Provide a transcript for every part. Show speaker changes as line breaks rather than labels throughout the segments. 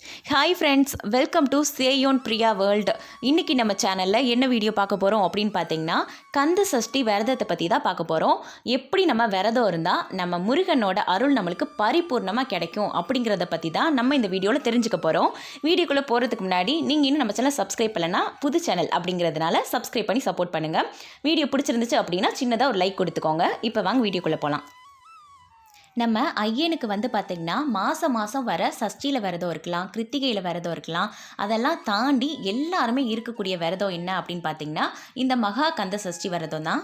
Hi friends, welcome to Seyon Priya world. இன்றைக்கி நம்ம சேனலில் என்ன வீடியோ பார்க்க போகிறோம் அப்படின்னு பார்த்தீங்கன்னா, கந்த சஷ்டி விரதத்தை பற்றி தான் பார்க்க போகிறோம். எப்படி நம்ம விரதம் இருந்தால் நம்ம முருகனோட அருள் நம்மளுக்கு பரிபூர்ணமாக கிடைக்கும் அப்படிங்கிறத பற்றி தான் நம்ம இந்த வீடியோவில் தெரிஞ்சுக்க போகிறோம். வீடியோக்குள்ளே போகிறதுக்கு முன்னாடி நீங்கள் இன்னும் நம்ம சேனல் சப்ஸ்கிரைப் பண்ணலன்னா புது சேனல் அப்படிங்கிறதுனால சப்ஸ்கிரைப் பண்ணி சப்போர்ட் பண்ணுங்கள். வீடியோ பிடிச்சிருந்துச்சு அப்படின்னா சின்னதாக ஒரு லைக் கொடுத்துக்கோங்க. இப்போ வாங்க வீடியோக்குள்ளே போகலாம். நம்ம ஐயனுக்கு பார்த்திங்கன்னா மாதம் வர சஷ்டியில் விரதம் இருக்கலாம், கிருத்திகையில் விரதம் இருக்கலாம். அதெல்லாம் தாண்டி எல்லாருமே இருக்கக்கூடிய விரதம் என்ன அப்படின்னு பார்த்திங்கன்னா இந்த மகா கந்த சஷ்டி விரதம் தான்.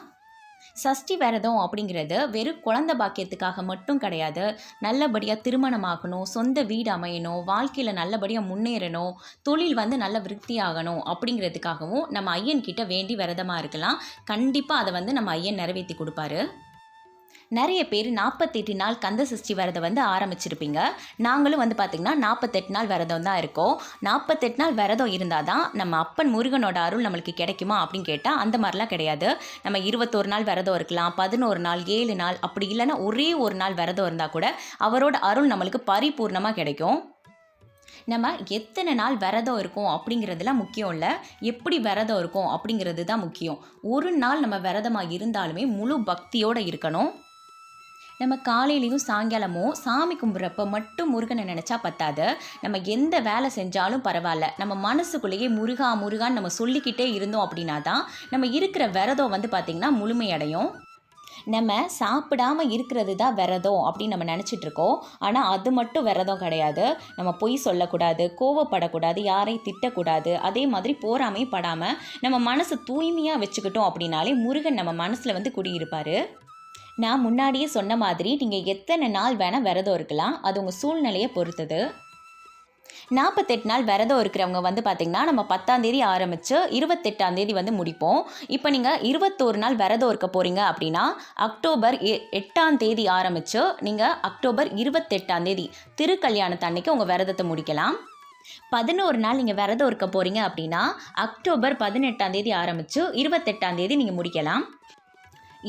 சஷ்டி விரதம் அப்படிங்கிறது வெறும் குழந்தை பாக்கியத்துக்காக மட்டும் கிடையாது. நல்லபடியாக திருமணமாகணும், சொந்த வீடு அமையணும், வாழ்க்கையில் நல்லபடியாக முன்னேறணும், தொழில் நல்ல விருத்தி ஆகணும் அப்படிங்கிறதுக்காகவும் நம்ம ஐயன்கிட்ட வேண்டி விரதமாக இருக்கலாம். கண்டிப்பாக அதை நம்ம ஐயன் நிறைவேற்றி கொடுப்பாரு. நிறைய பேர் 48 நாள் கந்த சஷ்டி விரதம் ஆரம்பிச்சிருப்பீங்க. நாங்களும் பார்த்திங்கன்னா 48 நாள் விரதம் தான் இருக்கோம். 48 நாள் விரதம் இருந்தால் தான் நம்ம அப்பன் முருகனோட அருள் நம்மளுக்கு கிடைக்குமா அப்படின்னு கேட்டால் அந்த மாதிரிலாம் கிடையாது. நம்ம 21 நாள் விரதம் இருக்கலாம், 11 நாள், 7 நாள், அப்படி இல்லைன்னா ஒரே ஒரு நாள் விரதம் இருந்தால் கூட அவரோட அருள் நம்மளுக்கு பரிபூர்ணமாக கிடைக்கும். நம்ம எத்தனை நாள் விரதம் இருக்கும் அப்படிங்கிறதுலாம் முக்கியம் இல்லை, எப்படி விரதம் இருக்கும் அப்படிங்கிறது தான் முக்கியம். ஒரு நாள் நம்ம விரதமாக இருந்தாலுமே முழு பக்தியோடு இருக்கணும். நம்ம காலையிலையும் சாயங்காலமும் சாமி கும்பிட்றப்ப மட்டும் முருகனை நினச்சா பத்தாது. நம்ம எந்த வேலை செஞ்சாலும் பரவாயில்ல, நம்ம மனசுக்குள்ளேயே முருகா முருகான்னு நம்ம சொல்லிக்கிட்டே இருந்தோம் அப்படின்னா தான் நம்ம இருக்கிற விரதம் பார்த்திங்கன்னா முழுமையடையும். நம்ம சாப்பிடாமல் இருக்கிறது தான் விரதம் அப்படின்னு நம்ம நினச்சிட்ருக்கோம். ஆனால் அது மட்டும் விரதம் கிடையாது. நம்ம பொய் சொல்லக்கூடாது, கோவப்படக்கூடாது, யாரையும் திட்டக்கூடாது, அதே மாதிரி போராமையும் படாமல் நம்ம மனசு தூய்மையாக வச்சுக்கிட்டோம் அப்படின்னாலே முருகன் நம்ம மனசில் குடியிருப்பார். நான் முன்னாடியே சொன்ன மாதிரி நீங்கள் எத்தனை நாள் வேணால் விரதம் இருக்கலாம், அது உங்கள் சூழ்நிலையை பொறுத்தது. 48 நாள் விரதம் இருக்கிறவங்க பார்த்திங்கன்னா நம்ம 10ஆம் தேதி ஆரம்பித்து 28ஆம் தேதி முடிப்போம். இப்போ நீங்கள் 21 நாள் விரதம் இருக்க போகிறீங்க அப்படின்னா அக்டோபர் 8ஆம் தேதி ஆரம்பித்து நீங்கள் அக்டோபர் 28ஆம் தேதி திருக்கல்யாணத்து அன்னைக்கு உங்கள் விரதத்தை முடிக்கலாம். 11 நாள் நீங்கள் விரதம் இருக்க போகிறீங்க அப்படின்னா அக்டோபர் 18ஆம் தேதி ஆரம்பித்து 28ஆம் தேதி நீங்கள் முடிக்கலாம்.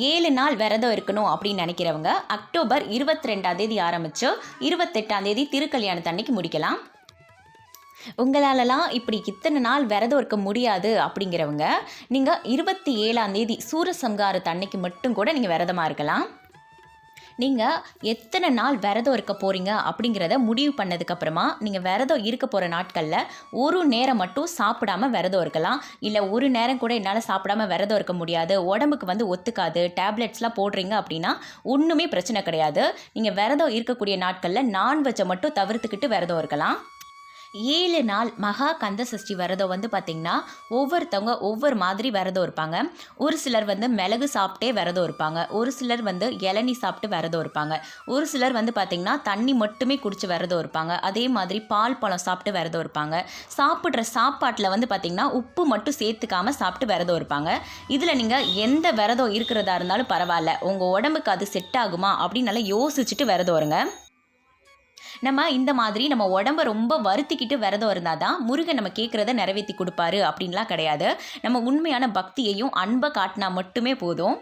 7 நாள் விரதம் இருக்கணும் அப்படின்னு நினைக்கிறவங்க அக்டோபர் 22ஆம் தேதி ஆரம்பித்து 28ஆம் தேதி திருக்கல்யாணத்து அன்னைக்கு முடிக்கலாம். உங்களாலலாம் இப்படி இத்தனை நாள் விரதம் இருக்க முடியாது அப்படிங்கிறவங்க நீங்கள் 27ஆம் தேதி சூரசம்ஹாரத்து அன்னைக்கு மட்டும் கூட நீங்கள் விரதமாக இருக்கலாம். நீங்கள் எத்தனை நாள் விரதம் இருக்க போகிறீங்க அப்படிங்கிறத முடிவு பண்ணதுக்கப்புறமா நீங்கள் விரதம் இருக்க போகிற நாட்களில் ஒரு நேரம் மட்டும் சாப்பிடாமல் விரதம் இருக்கலாம். இல்லை ஒரு நேரம் கூட என்னால் சாப்பிடாமல் விரதம் இருக்க முடியாது, உடம்புக்கு ஒத்துக்காது, டேப்லெட்ஸ்லாம் போடுறீங்க அப்படின்னா ஒன்றுமே பிரச்சனை கிடையாது. நீங்கள் விரதம் இருக்கக்கூடிய நாட்களில் நான்வெஜ்ஜை மட்டும் தவிர்த்துக்கிட்டு விரதம் இருக்கலாம். 7 நாள் மகா கந்த சஷ்டி விரதம் பார்த்திங்கன்னா ஒவ்வொருத்தவங்க ஒவ்வொரு மாதிரி விரதம் இருப்பாங்க. ஒரு சிலர் மிளகு சாப்பிட்டே விரதம் இருப்பாங்க, ஒரு சிலர் இளநீ சாப்பிட்டு விரதம் இருப்பாங்க, ஒரு சிலர் பார்த்திங்கன்னா தண்ணி மட்டுமே குடித்து விரதம் இருப்பாங்க, அதே மாதிரி பால் பழம் சாப்பிட்டு விரதம் இருப்பாங்க. சாப்பிட்ற சாப்பாட்டில் பார்த்திங்கன்னா உப்பு மட்டும் சேர்த்துக்காமல் சாப்பிட்டு விரதம் இருப்பாங்க. இதில் நீங்கள் எந்த விரதம் இருக்கிறதா இருந்தாலும் பரவாயில்ல, உங்கள் உடம்புக்கு அது செட் ஆகுமா அப்படின்னு நல்லா யோசிச்சுட்டு விரதம் வருங்க. நம்ம இந்த மாதிரி நம்ம உடம்ப ரொம்ப வருத்திக்கிட்டு விரதம் இருந்தால் தான் முருகன் நம்ம கேட்குறத நிறைவேற்றி கொடுப்பாரு அப்படின்லாம் கிடையாது. நம்ம உண்மையான பக்தியையும் அன்பை காட்டினா மட்டுமே போதும்.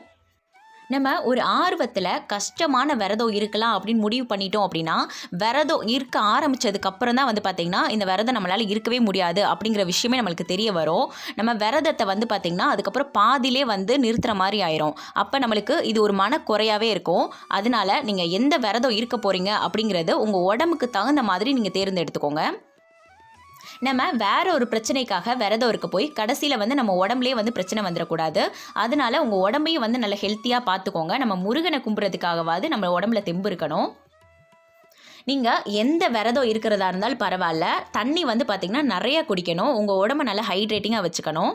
நம்ம ஒரு ஆர்வத்தில் கஷ்டமான விரதம் இருக்கலாம் அப்படின்னு முடிவு பண்ணிட்டோம் அப்படின்னா விரதம் இருக்க ஆரம்பித்ததுக்கப்புறம் தான் பார்த்திங்கன்னா இந்த விரதம் நம்மளால் இருக்கவே முடியாது அப்படிங்கிற விஷயமே நம்மளுக்கு தெரிய வரும். நம்ம விரதத்தை பார்த்திங்கன்னா அதுக்கப்புறம் பாதியிலே நிறுத்துகிற மாதிரி ஆயிரும். அப்போ நம்மளுக்கு இது ஒரு மனக்குறையாகவே இருக்கும். அதனால் நீங்கள் எந்த விரதம் இருக்க போகிறீங்க அப்படிங்கிறது உங்கள் உடம்புக்கு தகுந்த மாதிரி நீங்கள் தேர்ந்தெடுத்துக்கோங்க. நம்ம வேற ஒரு பிரச்சனைக்காக விரதம் இருக்க போய் கடைசியில் நம்ம உடம்புலேயே பிரச்சனை வந்துடக்கூடாது. அதனால உங்கள் உடம்பையும் நல்ல ஹெல்த்தியாக பார்த்துக்கோங்க. நம்ம முருகனை கும்புறதுக்காகவாது நம்ம உடம்புல தெம்பு இருக்கணும். நீங்கள் எந்த விரதம் இருக்கிறதா இருந்தாலும் பரவாயில்ல, தண்ணி பார்த்திங்கன்னா நிறைய குடிக்கணும். உங்கள் உடம்பை நல்லா ஹைட்ரேட்டிங்காக வச்சுக்கணும்.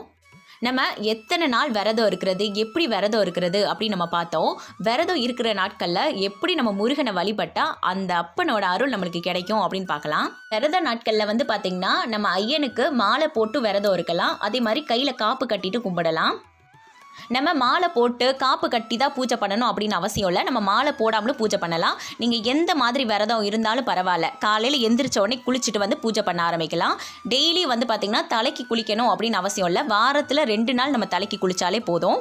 நம்ம எத்தனை நாள் விரதம் இருக்கிறது, எப்படி விரதம் இருக்கிறது அப்படின்னு நம்ம பார்த்தோம். விரதம் இருக்கிற நாட்களில் எப்படி நம்ம முருகனை வழிபட்டால் அந்த அப்பனோட அருள் நம்மளுக்கு கிடைக்கும் அப்படின்னு பார்க்கலாம். விரத நாட்களில் பார்த்திங்கன்னா நம்ம ஐயனுக்கு மாலை போட்டு விரதம் இருக்கலாம். அதே மாதிரி கையில் காப்பு கட்டிட்டு கும்பிடலாம். நம்ம மாலை போட்டு காப்பு கட்டி தான் பூஜை பண்ணணும் அப்படின்னு அவசியம் இல்லை. நம்ம மாலை போடாமலும் பூஜை பண்ணலாம். நீங்கள் எந்த மாதிரி விரதம் இருந்தாலும் பரவாயில்ல, காலையில் எந்திரிச்ச உடனே குளிச்சுட்டு பூஜை பண்ண ஆரம்பிக்கலாம். டெய்லி பார்த்திங்கன்னா தலைக்கு குளிக்கணும் அப்படின்னு அவசியம் இல்லை. வாரத்தில் 2 நாள் நம்ம தலைக்கு குளித்தாலே போதும்.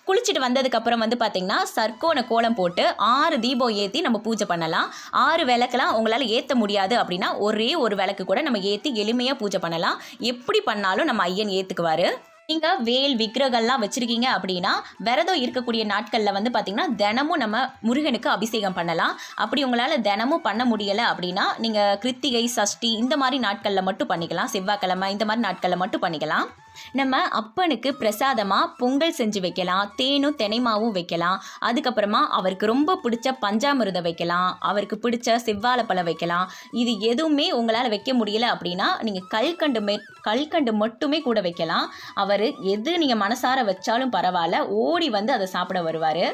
குளிச்சுட்டு வந்ததுக்கப்புறம் வந்து பார்த்திங்கன்னா சர்க்கோன கோலம் போட்டு 6 தீபம் ஏற்றி நம்ம பூஜை பண்ணலாம். 6 விளக்கெல்லாம் உங்களால் ஏற்ற முடியாது அப்படின்னா ஒரே ஒரு விளக்கு கூட நம்ம ஏற்றி எளிமையாக பூஜை பண்ணலாம். எப்படி பண்ணாலும் நம்ம ஐயன் ஏற்றுக்குவார். நீங்கள் வேல் விக்கிரகம்லாம் வச்சுருக்கீங்க அப்படின்னா விரதம் இருக்கக்கூடிய நாட்களில் வந்து பார்த்திங்கன்னா தினமும் நம்ம முருகனுக்கு அபிஷேகம் பண்ணலாம். அப்படி உங்களால் தினமும் பண்ண முடியலை அப்படின்னா நீங்கள் கிருத்திகை சஷ்டி இந்த மாதிரி நாட்களில் மட்டும் பண்ணிக்கலாம். செவ்வாய்க்கிழமை இந்த மாதிரி நாட்களில் மட்டும் பண்ணிக்கலாம். நம்ம அப்பனுக்கு பிரசாதமாக பொங்கல் செஞ்சு வைக்கலாம். தேனும் தினைமாவும் வைக்கலாம். அதுக்கப்புறமா அவருக்கு ரொம்ப பிடிச்ச பஞ்சாமிர்தம் வைக்கலாம். அவருக்கு பிடிச்ச செவ்வாழைப்பழம் வைக்கலாம். இது எதுவுமே உங்களால் வைக்க முடியல அப்படின்னா நீங்கள் கல்கண்டு மட்டுமே கூட வைக்கலாம். அவர் எது நீங்கள் மனசார வச்சாலும் பரவாயில்ல, ஓடி வந்து அதை சாப்பிட வருவார்.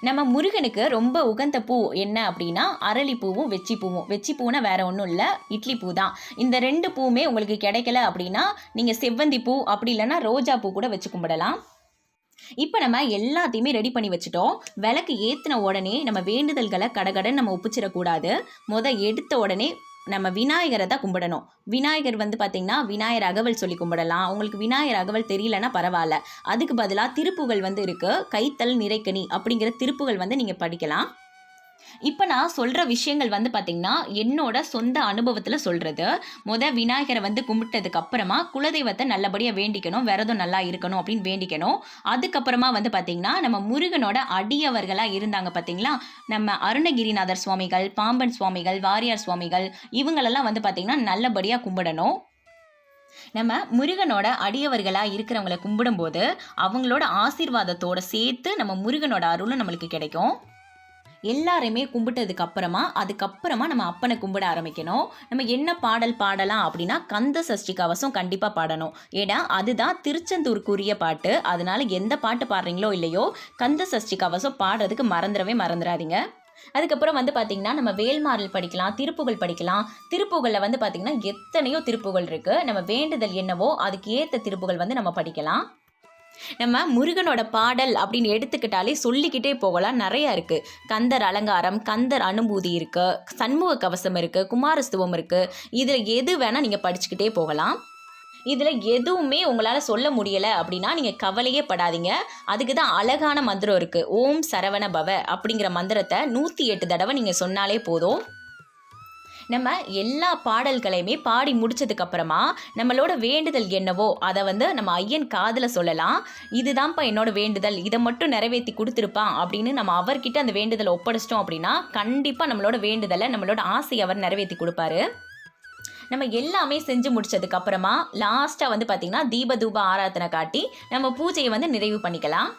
நம்ம முருகனுக்கு ரொம்ப உகந்த பூ என்ன அப்படின்னா அரளிப்பூவும் வெச்சிப்பூவும். வெச்சிப்பூனா வேற ஒன்றும் இல்லை, இட்லி பூ தான். இந்த 2 பூவுமே உங்களுக்கு கிடைக்கல அப்படின்னா நீங்கள் செவ்வந்தி பூ அப்படி இல்லைன்னா ரோஜா பூ கூட வச்சு கும்பிடலாம். இப்போ நம்ம எல்லாத்தையுமே ரெடி பண்ணி வச்சுட்டோம். விளக்கு ஏற்றின உடனே நம்ம வேண்டுதல்களை கடகடன்னு நம்ம ஒப்பிச்சிடக்கூடாது. எடுத்த உடனே நம்ம விநாயகரை தான் கும்பிடணும். விநாயகர் வந்து பார்த்திங்கன்னா விநாயகர் அகவல் சொல்லி கும்பிடலாம். உங்களுக்கு விநாயகர் அகவல் தெரியலன்னா பரவாயில்ல, அதுக்கு பதிலாக திருப்புகள் வந்து இருக்குது. கைத்தல் நிறைக்கணி அப்படிங்கிற திருப்புகள் வந்து நீங்கள் படிக்கலாம். இப்போ நான் சொல்கிற விஷயங்கள் வந்து பார்த்திங்கன்னா என்னோட சொந்த அனுபவத்தில் சொல்கிறது. விநாயகரை வந்து கும்பிட்டதுக்கு அப்புறமா குலதெய்வத்தை நல்லபடியாக வேண்டிக்கணும், விரதம் நல்லா இருக்கணும் அப்படின்னு வேண்டிக்கணும். அதுக்கப்புறமா வந்து பார்த்திங்கன்னா நம்ம முருகனோட அடியவர்களாக இருந்தாங்க பார்த்திங்களா, நம்ம அருணகிரிநாதர் சுவாமிகள், பாம்பன் சுவாமிகள், வாரியார் சுவாமிகள், இவங்களெல்லாம் வந்து பார்த்திங்கன்னா நல்லபடியாக கும்பிடணும். நம்ம முருகனோட அடியவர்களாக இருக்கிறவங்களை கும்பிடும்போது அவங்களோட ஆசீர்வாதத்தோடு சேர்த்து நம்ம முருகனோட அருளும் நம்மளுக்கு கிடைக்கும். எல்லாருமே கும்பிட்டதுக்கு அதுக்கப்புறமா நம்ம அப்பனை கும்பிட ஆரம்பிக்கணும். நம்ம என்ன பாடல் பாடலாம் அப்படின்னா கந்த சஷ்டி கவசம் கண்டிப்பாக பாடணும். ஏன்னா அதுதான் திருச்செந்தூருக்குரிய பாட்டு. அதனால எந்த பாட்டு பாடுறீங்களோ இல்லையோ கந்த சஷ்டி கவசம் பாடுறதுக்கு மறந்துடாதீங்க. அதுக்கப்புறம் வந்து பார்த்திங்கன்னா நம்ம வேல்மாறல் படிக்கலாம், திருப்புகள் படிக்கலாம். திருப்புகளில் வந்து பார்த்திங்கன்னா எத்தனையோ திருப்புகள் இருக்குது. நம்ம வேண்டுதல் என்னவோ அதுக்கு ஏற்ற திருப்புகள் வந்து நம்ம படிக்கலாம். நம்ம முருகனோட பாடல் அப்படின்னு எடுத்துக்கிட்டாலே சொல்லிக்கிட்டே போகலாம், நிறையா இருக்குது. கந்தர் அலங்காரம், கந்தர் அனுபூதி இருக்குது, சண்முக கவசம் இருக்குது, குமாரஸ்துவம் இருக்குது. இதில் எது வேணால் நீங்கள் படிச்சுக்கிட்டே போகலாம். இதில் எதுவுமே உங்களால் சொல்ல முடியலை அப்படின்னா நீங்கள் கவலையே படாதீங்க. அதுக்கு தான் அழகான மந்திரம் இருக்குது. ஓம் சரவண பவ அப்படிங்கிற மந்திரத்தை 108 தடவை நீங்கள் சொன்னாலே போதும். நம்ம எல்லா பாடல்களையுமே பாடி முடிச்சதுக்கப்புறமா நம்மளோட வேண்டுதல் என்னவோ அதை வந்து நம்ம ஐயன் காதில் சொல்லலாம். இதுதான்ப்பா என்னோட வேண்டுதல், இதை மட்டும் நிறைவேற்றி கொடுத்துருப்பான் அப்படின்னு நம்ம அவர்கிட்ட அந்த வேண்டுதலை ஒப்படைச்சிட்டோம் அப்படின்னா கண்டிப்பாக நம்மளோட வேண்டுதலை, நம்மளோட ஆசையை அவர் நிறைவேற்றி கொடுப்பாரு. நம்ம எல்லாமே செஞ்சு முடிச்சதுக்கப்புறமா லாஸ்ட்டாக வந்து பார்த்திங்கன்னா தீப ஆராதனை காட்டி நம்ம பூஜையை வந்து நிறைவு பண்ணிக்கலாம்.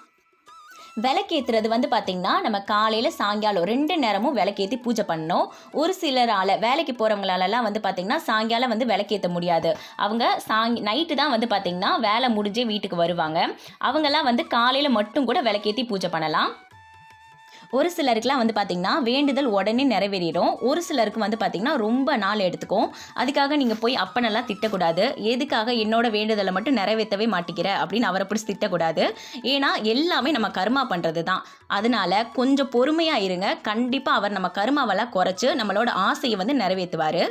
விளக்கேற்றுறது வந்து பார்த்திங்கன்னா நம்ம காலையில் சாயங்காலம் 2 நேரமும் விளக்கேற்றி பூஜை பண்ணணும். ஒரு சிலரால் வேலைக்கு போகிறவங்களாலலாம் வந்து பார்த்திங்கன்னா சாயங்காலம் வந்து விளக்கேற்ற முடியாது. அவங்க நைட்டு தான் வந்து பார்த்திங்கன்னா வேலை முடிஞ்சே வீட்டுக்கு வருவாங்க. அவங்கெல்லாம் வந்து காலையில் மட்டும் கூட விளக்கேற்றி பூஜை பண்ணலாம். ஒரு சிலருக்குலாம் வந்து பார்த்திங்கன்னா வேண்டுதல் உடனே நிறைவேறிடும். ஒரு சிலருக்கு வந்து பார்த்திங்கன்னா ரொம்ப நாள் எடுத்துக்கும். அதுக்காக நீங்கள் போய் அப்பனெல்லாம் திட்டக்கூடாது. எதுக்காக என்னோட வேண்டுதலை மட்டும் நிறைவேற்றவே மாட்டேங்கிற அப்படின்னு அவரை பிடிச்சி திட்டக்கூடாது. ஏன்னா எல்லாமே நம்ம கர்மா பண்ணுறது தான். அதனால கொஞ்சம் பொறுமையாக இருங்க. கண்டிப்பாக அவர் நம்ம கர்மாவெல்லாம் குறைச்சி நம்மளோட ஆசையை வந்து நிறைவேற்றுவார்.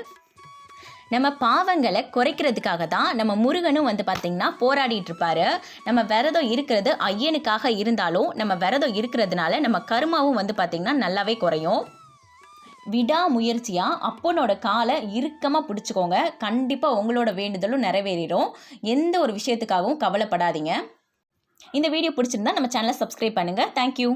நம்ம பாவங்களை குறைக்கிறதுக்காக தான் நம்ம முருகனும் வந்து பார்த்திங்கன்னா போராடிட்டு இருப்பாரு. நம்ம விரதம் இருக்கிறது ஐயனுக்காக இருந்தாலும் நம்ம விரதம் இருக்கிறதுனால நம்ம கர்மாவும் வந்து பார்த்திங்கன்னா நல்லாவே குறையும். விடாமுயற்சியாக அப்பனோட காலை இறுக்கமாக பிடிச்சிக்கோங்க. கண்டிப்பாக உங்களோட வேண்டுதலும் நிறைவேறிடும். எந்த ஒரு விஷயத்துக்காகவும் கவலைப்படாதீங்க. இந்த வீடியோ பிடிச்சிருந்தா நம்ம சேனலை சப்ஸ்கிரைப் பண்ணுங்கள். தேங்க்யூ.